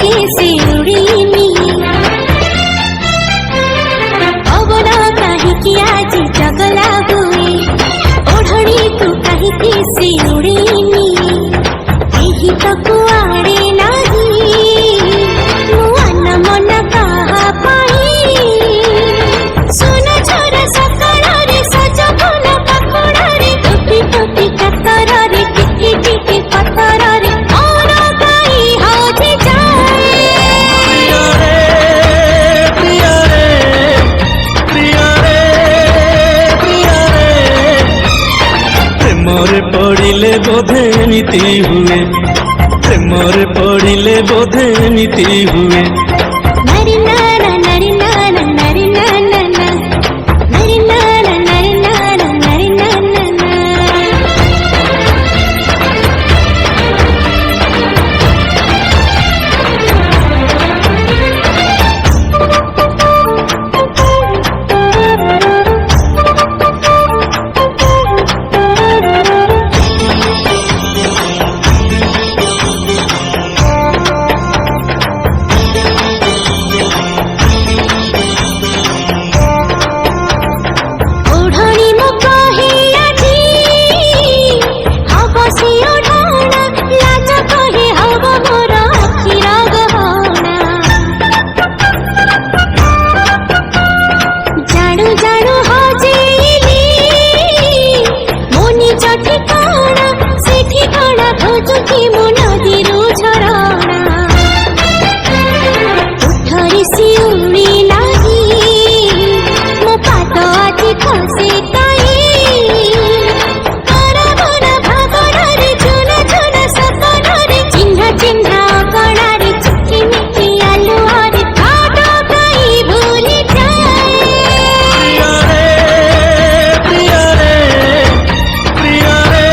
के से उड़ीनी पवन कहीं की आज जगला हुए ओढ़नी तू कहीं के से उड़ीनी यही तो कुआड़े नहीं मुआन मन कहा पाई सुन छोरा सकाळ रे सज फूल पकड़ रे टोपी टोपी कतर रे टिकी टिकी पत्थर रे और गाई हज जाए प्रिया रे प्रिया रे प्रिया रे प्रेमरे पड़िले बोधे नीति हुए प्रेमरे पड़िले बोधे नीति हुए नरी नाना नरी नाना नरी नाना नरी नाना नरी नाना नरी नाना ओढ़नी मो कहे आजी हब से ओढ़ाना लाज कहे हब मोर आखिर गहना जाणु जाणु हजेली मोनी चठी काणा सेठी काणा खोजुची मो नदीरू झरणा उठरी सिउड़ी नाही मो पाद आଜି खसे काई करबन भागरे चुन चुन सपनरे चिन्ह चिन्ह कणारे चिकी मिकी आलुआरे काट काई भूली जाए प्रिया रे प्रिया रे प्रिया रे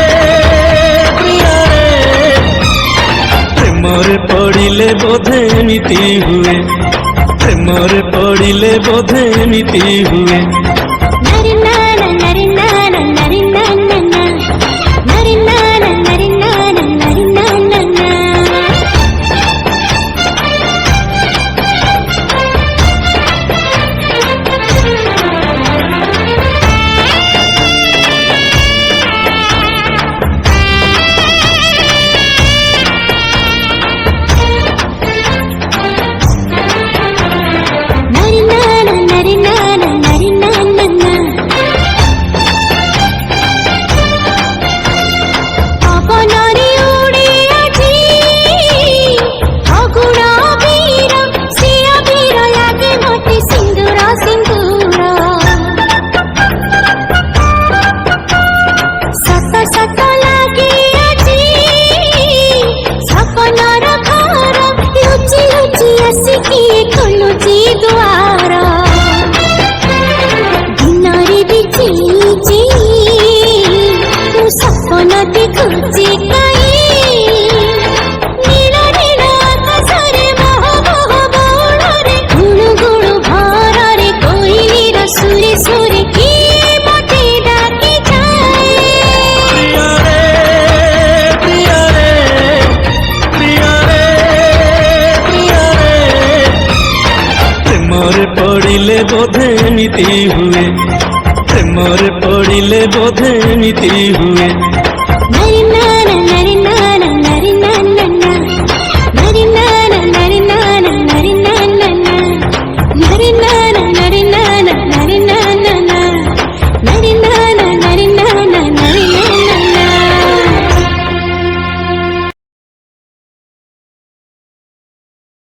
प्रेमरे पड़िले बोधे नीति हुए प्रेमरे पड़िले बोधे नीति हुए नरी नाना नरी नाना नरी नाना नरी नाना नरी नाना नरी नाना नरी नाना नरी नाना नरी नाना पवनरे उड़े आजी फगुण वीर सिया वीर लागे मोटे सिंदूर सिंदूर सत सत लागे आजी सपनर घर लुचि लुचि आसिकी खोलुची दुआर दिनरे बिचिची तू सपन देखुची काई नील नील आकाशरे मोह मोह बौଳରେ गुणु गुणु भରରେ कोइलीर सुरे सुरे किए मते डाकी जाए प्रिया रे प्रिया रे प्रिया रे प्रेमरे पड़िले बोधे नीति हुए प्रेमरे पड़िले बोधे नीति हुए नरी नाना नरी